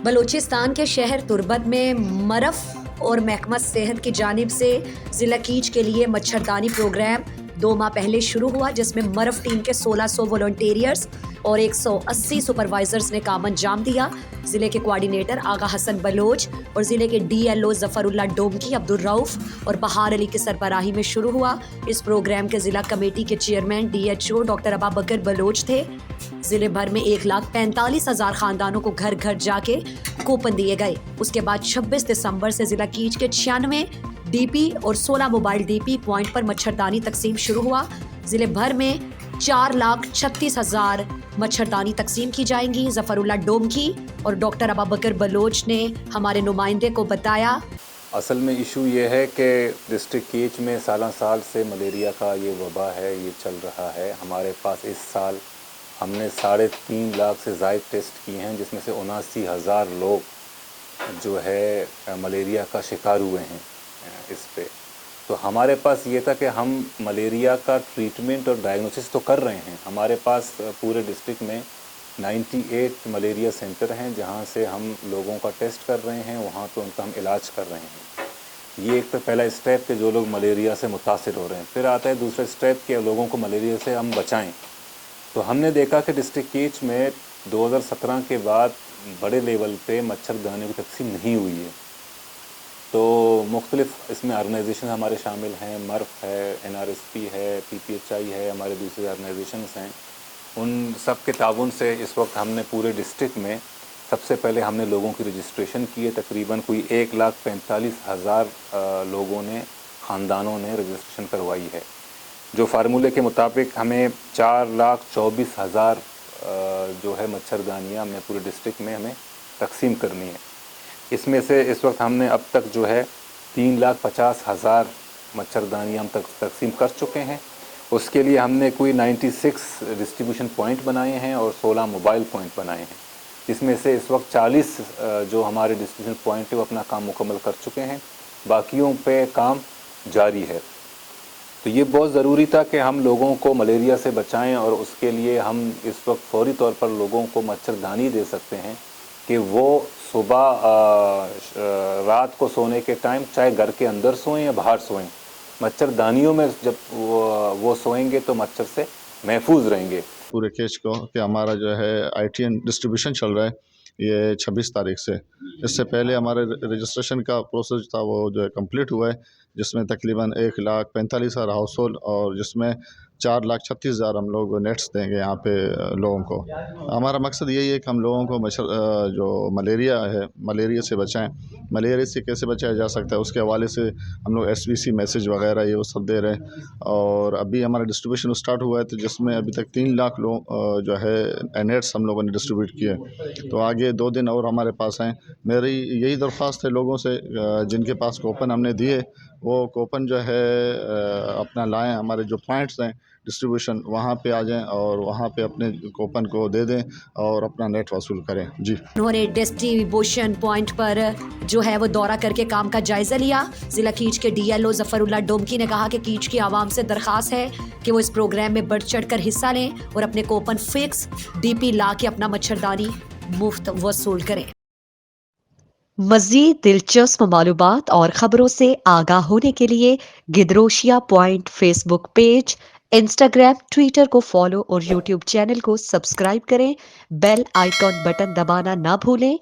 بلوچستان کے شہر تربت میں مرف اور محکمہ صحت کی جانب سے ضلع کیچ کے لیے مچھردانی پروگرام 2 ماہ پہلے شروع ہوا، جس میں مرف ٹیم کے 1600 والنٹیئرز اور 180 سپروائزرز نے کام انجام دیا۔ ضلع کے کوارڈینیٹر آغا حسن بلوچ اور ضلع کے ڈی ایل او ظفر اللہ ڈومکی، عبدالرؤف اور بہار علی کی سربراہی میں شروع ہوا۔ اس پروگرام کے ضلع کمیٹی کے chairman D H O doctor Abubakar Baloch تھے۔ ضلع بھر میں 1,45,000 خاندانوں کو گھر گھر جا کے کوپن دیے گئے۔ اس کے بعد 26 دسمبر سے ضلع کیچ کے 96 ڈی پی اور 16 موبائل ڈی پی پوائنٹ پر مچھردانی تقسیم شروع ہوا۔ ضلع بھر میں 4,36,000 مچھردانی تقسیم کی جائیں گی۔ ظفر اللہ ڈومکی اور ڈاکٹر ابابکر بلوچ نے ہمارے نمائندے کو بتایا، اصل میں ایشو یہ ہے کہ ڈسٹرکٹ کیچ میں سالہ سال سے ملیریا کا یہ وبا ہے، یہ چل رہا ہے۔ ہمارے پاس اس سال ہم نے 3.5 لاکھ سے زائد ٹیسٹ کیے ہیں، جس میں سے 79,000 لوگ جو ہے ملیریا کا شکار ہوئے ہیں اس پہ۔ تو ہمارے پاس یہ تھا کہ ہم ملیریا کا ٹریٹمنٹ اور ڈائگنوسس تو کر رہے ہیں۔ ہمارے پاس پورے ڈسٹرکٹ میں 98 ملیریا سینٹر ہیں جہاں سے ہم لوگوں کا ٹیسٹ کر رہے ہیں، وہاں پہ ان کا ہم علاج کر رہے ہیں۔ یہ ایک تو پہلا اسٹیپ کہ جو لوگ ملیریا سے متاثر ہو رہے ہیں۔ پھر آتا ہے دوسرا اسٹیپ کہ لوگوں کو ملیریا سے ہم بچائیں۔ تو ہم نے دیکھا کہ ڈسٹرکٹ کیچ میں 2017 کے بعد بڑے لیول پہ مچھردانیوں کی تقسیم نہیں ہوئی ہے۔ تو مختلف اس میں آرگنائزیشن ہمارے شامل ہیں، مرف ہے، NRSP ہے، PPHI ہے، ہمارے دوسرے آرگنائزیشنس ہیں۔ ان سب کے تعاون سے اس وقت ہم نے پورے ڈسٹرکٹ میں سب سے پہلے ہم نے لوگوں کی رجسٹریشن کی ہے۔ تقریباً کوئی 1,45,000 لوگوں نے، خاندانوں نے رجسٹریشن کروائی ہے، جو فارمولے کے مطابق ہمیں 4,24,000 جو ہے مچھردانیاں ہمیں پورے ڈسٹرکٹ میں ہمیں تقسیم کرنی ہے۔ اس میں سے اس وقت ہم نے اب تک جو ہے 3,50,000 مچھردانیاں ہم تقسیم کر چکے ہیں۔ اس کے لیے ہم نے کوئی 96 ڈسٹریبیوشن پوائنٹ بنائے ہیں اور 16 موبائل پوائنٹ بنائے ہیں، جس میں سے اس وقت 40 جو ہمارے ڈسٹریبیوشن پوائنٹ ہے وہ اپنا کام مکمل کر چکے ہیں، باقیوں پہ کام جاری ہے۔ تو یہ بہت ضروری تھا کہ ہم لوگوں کو ملیریا سے بچائیں، اور اس کے لیے ہم اس وقت فوری طور پر لوگوں کو مچھردانی دے سکتے ہیں کہ وہ صبح رات کو سونے کے ٹائم چاہے گھر کے اندر سوئیں یا باہر سوئیں، مچھردانیوں میں جب وہ سوئیں گے تو مچھر سے محفوظ رہیں گے۔ پورے کیچ کو کہ ہمارا جو ہے ITN ڈسٹریبیوشن چل رہا ہے یہ 26 تاریخ سے۔ اس سے پہلے ہمارے رجسٹریشن کا پروسیس تھا وہ جو ہے کمپلیٹ ہوا ہے، جس میں تقریباً 1,45,000 ہاؤس ہولڈ اور جس میں 4,36,000 ہم لوگ نیٹس دیں گے یہاں پہ لوگوں کو۔ ہمارا مقصد یہی ہے کہ ہم لوگوں کو جو ملیریا ہے ملیریا سے بچائیں۔ ملیریا سے کیسے بچایا جا سکتا ہے اس کے حوالے سے ہم لوگ SBC میسیج وغیرہ یہ وہ سب دے رہے ہیں، اور ابھی ہمارا ڈسٹریبیوشن اسٹارٹ ہوا ہے تو جس میں ابھی تک 3 لاکھ لوگ جو ہے نیٹس ہم لوگوں نے ڈسٹریبیوٹ کیے۔ تو آگے 2 دن اور ہمارے پاس ہیں۔ میری یہی درخواست ہے لوگوں سے جن کے پاس کوپن ہم نے دیے وہ کوپن جو ہے اپنا لائیں، ہمارے جو پوائنٹس ہیں ڈسٹریبیوشن وہاں پہ آ جائیں اور وہاں پہ اپنے کوپن کو دے دیں اور اپنا نیٹ وصول کریں۔ جی، انہوں نے ڈسٹریبیوشن پوائنٹ پر جو ہے وہ دورہ کر کے کام کا جائزہ لیا۔ ضلع کیچ کے DL او ظفر اللہ ڈومکی نے کہا کہ کیچ کی عوام سے درخواست ہے کہ وہ اس پروگرام میں بڑھ چڑھ کر حصہ لیں اور اپنے کوپن فکس DP لا کے اپنا مچھردانی مفت وصول کریں۔ مزید دلچسپ معلومات اور خبروں سے آگاہ ہونے کے لیے Gedrosia point Facebook page, Instagram, Twitter کو فالو اور یوٹیوب چینل کو سبسکرائب کریں۔ بیل آئیکن بٹن دبانا نہ بھولیں۔